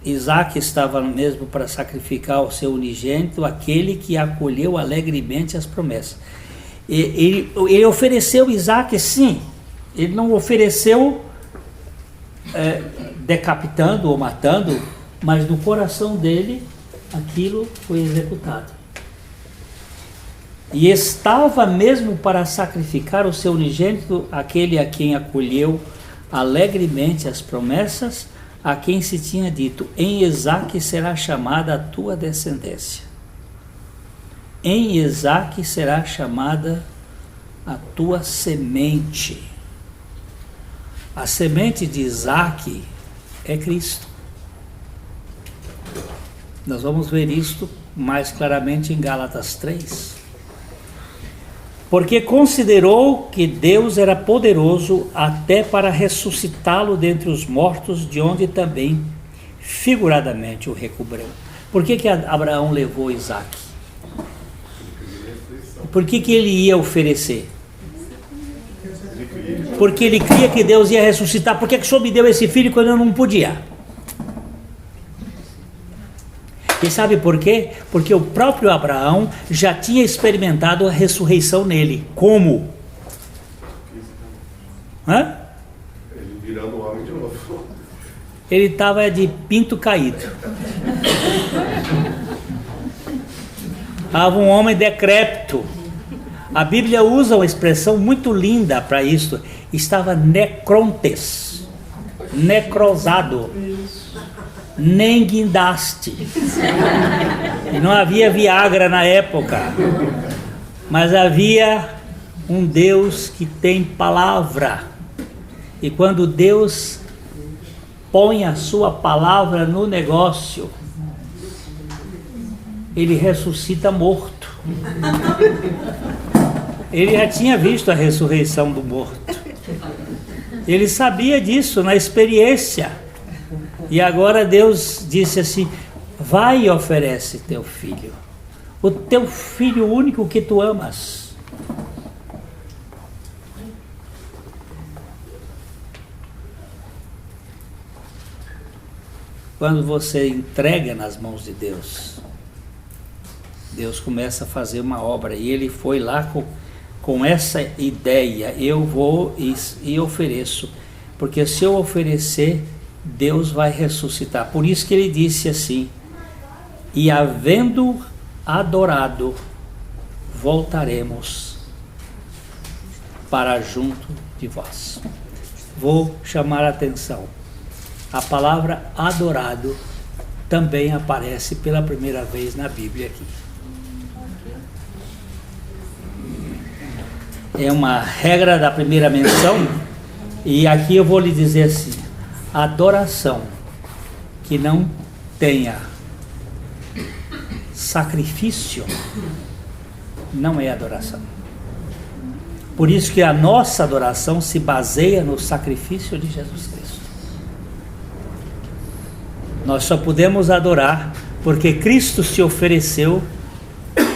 Isaque estava mesmo para sacrificar o seu unigênito, aquele que acolheu alegremente as promessas. Ele ofereceu Isaque, sim, ele não ofereceu decapitando ou matando, mas no coração dele aquilo foi executado. E estava mesmo para sacrificar o seu unigênito, aquele a quem acolheu alegremente as promessas, a quem se tinha dito, em Isaque será chamada a tua descendência. Em Isaque será chamada a tua semente. A semente de Isaque é Cristo. Nós vamos ver isto mais claramente em Gálatas 3. Porque considerou que Deus era poderoso até para ressuscitá-lo dentre os mortos, de onde também figuradamente o recobrou. Por que Abraão levou Isaque? Por que ele ia oferecer? Porque ele cria que Deus ia ressuscitar. Por que o Senhor me deu esse filho quando eu não podia? E sabe por quê? Porque o próprio Abraão já tinha experimentado a ressurreição nele. Como? Ele virando homem de novo. Ele estava de pinto caído. Estava um homem decrépito. A Bíblia usa uma expressão muito linda para isso. Estava necrontes, necrosado. Nem guindaste. E não havia Viagra na época, mas havia um Deus que tem palavra. E quando Deus põe a sua palavra no negócio, ele ressuscita morto. Ele já tinha visto a ressurreição do morto. Ele sabia disso na experiência. E agora Deus disse assim: vai e oferece teu filho, o teu filho único que tu amas. quando você entrega nas mãos de Deus, Deus começa a fazer uma obra. E ele foi lá com essa ideia: eu vou e ofereço, porque se eu oferecer, Deus vai ressuscitar. Por isso que ele disse assim: e havendo adorado, voltaremos para junto de vós. Vou chamar a atenção. A palavra adorado também aparece pela primeira vez na Bíblia aqui. É uma regra da primeira menção, e aqui eu vou lhe dizer assim: adoração que não tenha sacrifício não é adoração. Por isso que a nossa adoração se baseia no sacrifício de Jesus Cristo. Nós só podemos adorar porque Cristo se ofereceu.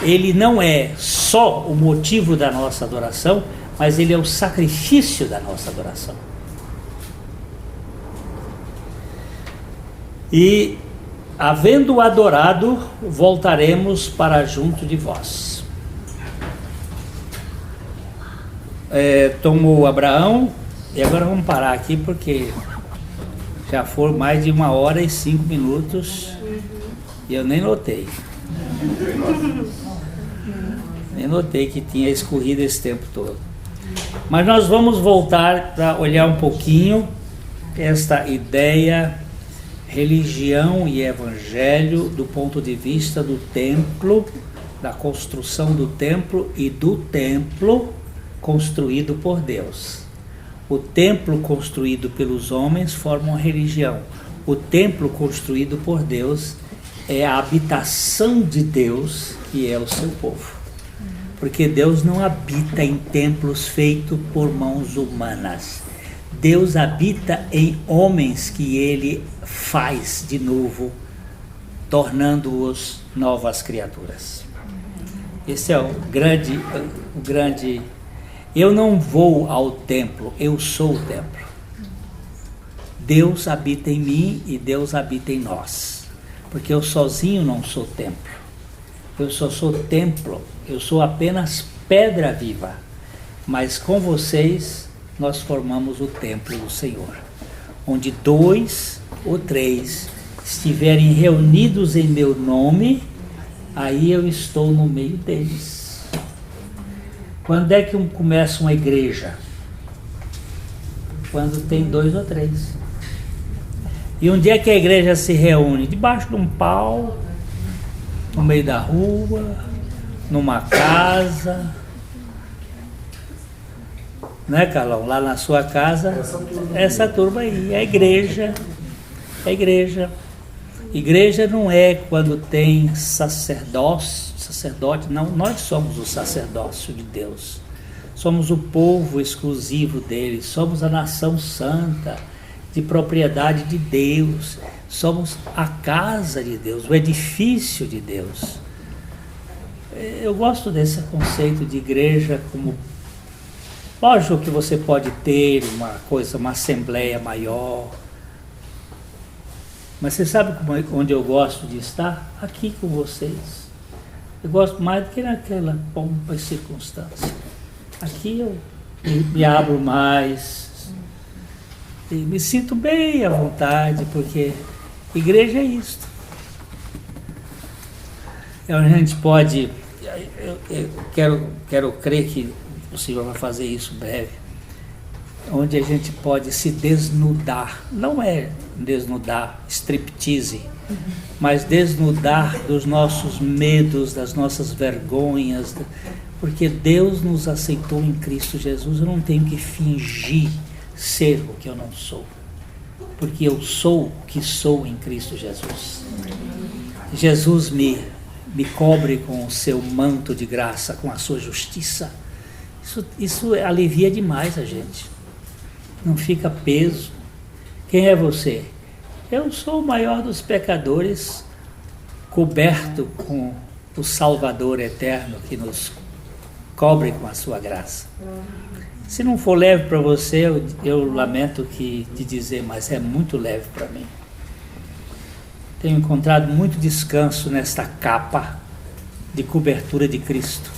Ele não é só o motivo da nossa adoração, mas ele é o sacrifício da nossa adoração. E, havendo adorado, voltaremos para junto de vós. Tomou Abraão, e agora vamos parar aqui porque já foram mais de 1h05 e eu nem notei. Nem notei que tinha escorrido esse tempo todo. Mas nós vamos voltar para olhar um pouquinho esta ideia religião e evangelho do ponto de vista do templo, da construção do templo e do templo construído por Deus. O templo construído pelos homens forma uma religião. O templo construído por Deus é a habitação de Deus, que é o seu povo. Porque Deus não habita em templos feitos por mãos humanas. Deus habita em homens que ele faz de novo, tornando-os novas criaturas. Esse é o grande. Eu não vou ao templo, eu sou o templo. Deus habita em mim e Deus habita em nós. Porque eu sozinho não sou templo. Eu só sou templo, eu sou apenas pedra viva. Mas com vocês nós formamos o templo do Senhor. Onde 2 ou 3 estiverem reunidos em meu nome, aí eu estou no meio deles. Quando é que começa uma igreja? Quando tem 2 ou 3. E onde é que a igreja se reúne? Debaixo de um pau, no meio da rua, numa casa. Né, Carlão? Lá na sua casa, essa turma aí, é a igreja. É a igreja. Igreja não é quando tem sacerdote, não, nós somos o sacerdócio de Deus. Somos o povo exclusivo dele, somos a nação santa, de propriedade de Deus. Somos a casa de Deus, o edifício de Deus. Eu gosto desse conceito de igreja como... Lógico que você pode ter uma assembleia maior. Mas você sabe onde eu gosto de estar? Aqui com vocês. Eu gosto mais do que naquela pompa e circunstância. Aqui eu me abro mais. E me sinto bem à vontade, porque igreja é isto. A gente pode... Eu quero crer que o Senhor vai fazer isso breve, onde a gente pode se desnudar, não é desnudar, striptease, mas desnudar dos nossos medos, das nossas vergonhas, porque Deus nos aceitou em Cristo Jesus. Eu não tenho que fingir ser o que eu não sou, porque eu sou o que sou em Cristo Jesus. Jesus me cobre com o seu manto de graça, com a sua justiça. Isso alivia demais a gente. Não fica peso. Quem é você? Eu sou o maior dos pecadores, coberto com o Salvador eterno que nos cobre com a sua graça. Se não for leve para você, eu lamento te dizer, mas é muito leve para mim. tenho encontrado muito descanso nesta capa de cobertura de Cristo.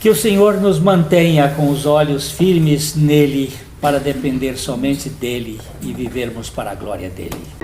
Que o Senhor nos mantenha com os olhos firmes nele, para depender somente dele e vivermos para a glória dele.